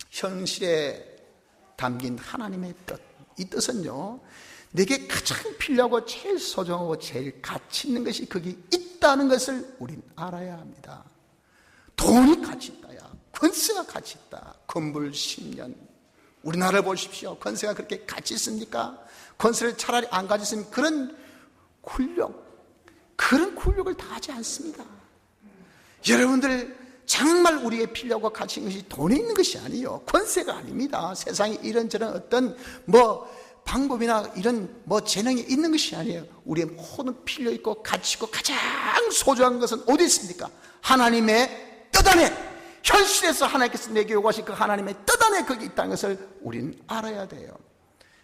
Speaker 1: 현실에 담긴 하나님의 뜻, 이 뜻은요, 내게 가장 필요하고 제일 소중하고 제일 가치 있는 것이 거기 있다는 것을 우린 알아야 합니다. 돈이 가치 있다야, 권세가 가치 있다, 건물 10년, 우리나라를 보십시오. 권세가 그렇게 가치 있습니까? 권세를 차라리 안 가졌으면 그런 굴욕을 다 하지 않습니다. 여러분들, 정말 우리의 필요하고 가치 있는 것이 돈에 있는 것이 아니에요. 권세가 아닙니다. 세상에 이런저런 어떤 방법이나 이런 재능이 있는 것이 아니에요. 우리의 모든 필요 있고 가치 있고 가장 소중한 것은 어디 있습니까? 하나님의 뜻 안에, 현실에서 하나님께서 내게 요구하신 그 하나님의 뜻 안에 거기 있다는 것을 우리는 알아야 돼요.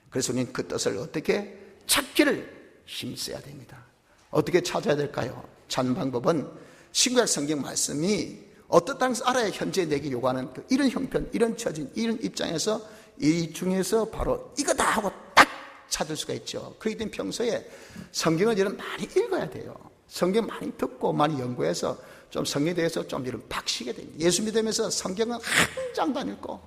Speaker 1: 그래서 우리는 그 뜻을 어떻게 찾기를 힘써야 됩니다. 어떻게 찾아야 될까요? 찾는 방법은 신구약 성경 말씀이 어떻다는 것을 알아야 현재 내게 요구하는 이런 형편, 이런 처진, 이런 입장에서 이 중에서 바로 이거다 하고 딱 찾을 수가 있죠. 그렇기 때문에 평소에 성경을 여러분 많이 읽어야 돼요. 성경 많이 듣고 많이 연구해서 좀 성경에 대해서 좀 이런 박시게 됩니다. 예수 믿으면서 성경은 한 장도 안 읽고,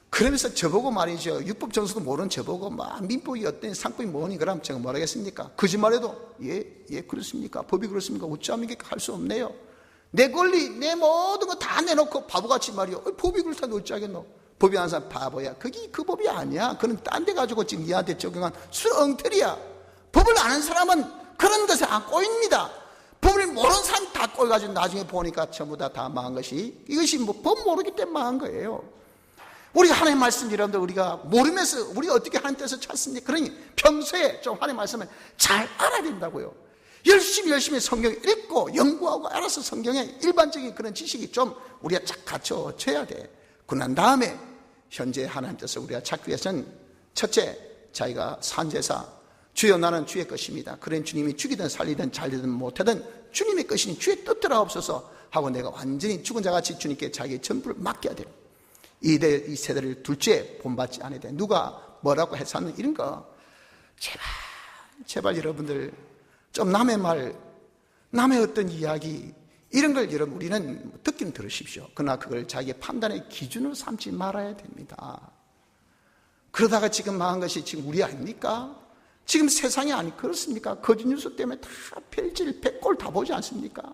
Speaker 1: 그러면서 저보고 말이죠, 율법 정서도 모르는 저보고 민법이 어떤 상법이 뭐니 그럼 제가 뭐라겠습니까? 거짓말해도 예 그렇습니까? 법이 그렇습니까? 어찌합니까? 할 수 없네요. 내 권리, 내 모든 거 다 내놓고 바보같이 말이요, 법이 그렇다는데 어찌하겠노? 법이 아는 사람 바보야. 그게 그 법이 아니야. 그는 딴 데 가지고 지금 니한테 적용한 수렁틀이야. 법을 아는 사람은 그런 것에 안 꼬입니다. 법을 모르는 사람이 다 꼬여가지고 나중에 보니까 전부 다 망한 것이, 이것이 법 모르기 때문에 망한 거예요. 우리가 하나님 말씀, 여러분들, 우리가 모르면서 우리가 어떻게 하나님 뜻을 찾습니까? 그러니 평소에 좀 하나님 말씀을 잘 알아야 된다고요. 열심히 성경 읽고 연구하고 알아서 성경의 일반적인 그런 지식이 좀 우리가 쫙 갖춰져야 돼. 그난 다음에 현재 하나님 뜻을 우리가 찾기 위해서는 첫째, 자기가 산제사, 주여 나는 주의 것입니다. 그런 주님이 죽이든 살리든 잘되든 못하든 주님의 것이니 주의 뜻대로 없어서 하고 내가 완전히 죽은 자같이 주님께 자기의 전부를 맡겨야 돼요. 이 세대를 둘째 본받지 않아야 돼. 누가 뭐라고 해서는 이런 거 제발 여러분들 좀 남의 말, 남의 어떤 이야기 이런 걸 여러분 우리는 듣기는 들으십시오. 그러나 그걸 자기의 판단의 기준으로 삼지 말아야 됩니다. 그러다가 지금 망한 것이 지금 우리 아닙니까? 지금 세상이 아니 그렇습니까? 거짓 뉴스 때문에 다 별질 백골 다 보지 않습니까?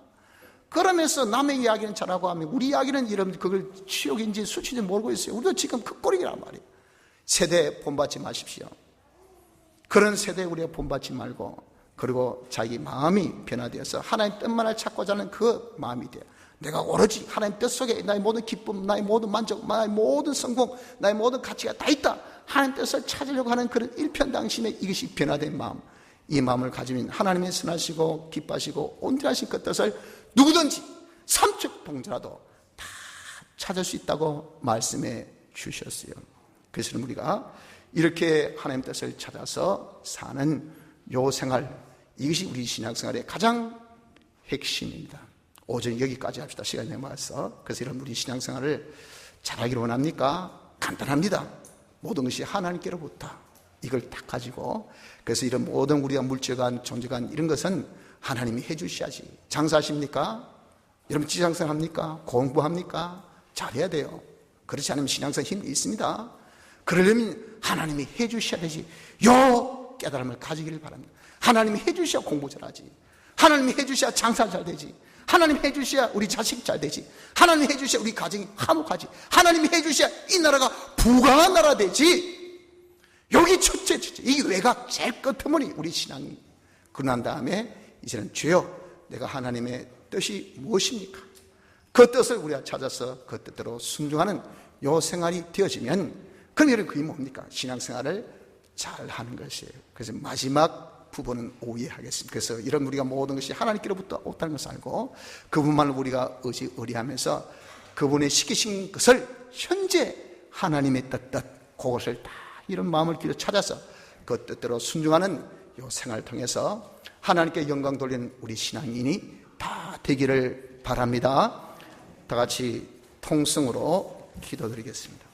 Speaker 1: 그러면서 남의 이야기는 잘하고 하면 우리 이야기는 여러분 그걸 치욕인지 수치인지 모르고 있어요. 우리도 지금 그 꼴이란 말이에요. 세대 본받지 마십시오. 그런 세대에 우리가 본받지 말고, 그리고 자기 마음이 변화되어서 하나님 뜻만을 찾고자 하는 그 마음이 돼요. 내가 오로지 하나님 뜻 속에 나의 모든 기쁨, 나의 모든 만족, 나의 모든 성공, 나의 모든 가치가 다 있다. 하나님 뜻을 찾으려고 하는 그런 일편당심의 이것이 변화된 마음, 이 마음을 가지면 하나님의 선하시고 기뻐하시고 온전하신 그 뜻을 누구든지 삼척동자라도 다 찾을 수 있다고 말씀해 주셨어요. 그래서 우리가 이렇게 하나님 뜻을 찾아서 사는 요 생활, 이것이 우리 신앙생활의 가장 핵심입니다. 오전 여기까지 합시다. 시간이 남아서. 그래서 이런 우리 신앙생활을 잘하기를 원합니까? 간단합니다. 모든 것이 하나님께로부터 이걸 딱 가지고, 그래서 이런 모든 우리가 물질관, 존재관 이런 것은 하나님이 해주셔야지. 장사하십니까? 여러분 지상생 합니까? 공부합니까? 잘해야 돼요. 그렇지 않으면 신앙생 힘이 있습니다. 그러려면 하나님이 해주셔야 되지. 요 깨달음을 가지기를 바랍니다. 하나님이 해주셔야 공부 잘하지. 하나님이 해주셔야 장사 잘 되지. 하나님이 해주셔야 우리 자식 잘 되지. 하나님이 해주셔야 우리 가정이 화목하지. 하나님이 해주셔야 이 나라가 부강한 나라 되지. 여기 첫째, 이 외곽 제일 끝머리 우리 신앙이. 그러고 난 다음에 이제는 주여 내가 하나님의 뜻이 무엇입니까? 그 뜻을 우리가 찾아서 그 뜻대로 순종하는 요 생활이 되어지면, 그럼 여러분 그게 뭡니까? 신앙생활을 잘 하는 것이에요. 그래서 마지막 부분은 오해하겠습니다. 그래서 이런 우리가 모든 것이 하나님께로부터 없다는 것을 알고 그분만을 우리가 의지하면서 그분의 시키신 것을 현재 하나님의 뜻 그것을 다 이런 마음을 기로 찾아서 그 뜻대로 순종하는 이 생활을 통해서 하나님께 영광 돌리는 우리 신앙인이 다 되기를 바랍니다. 다 같이 통성으로 기도드리겠습니다.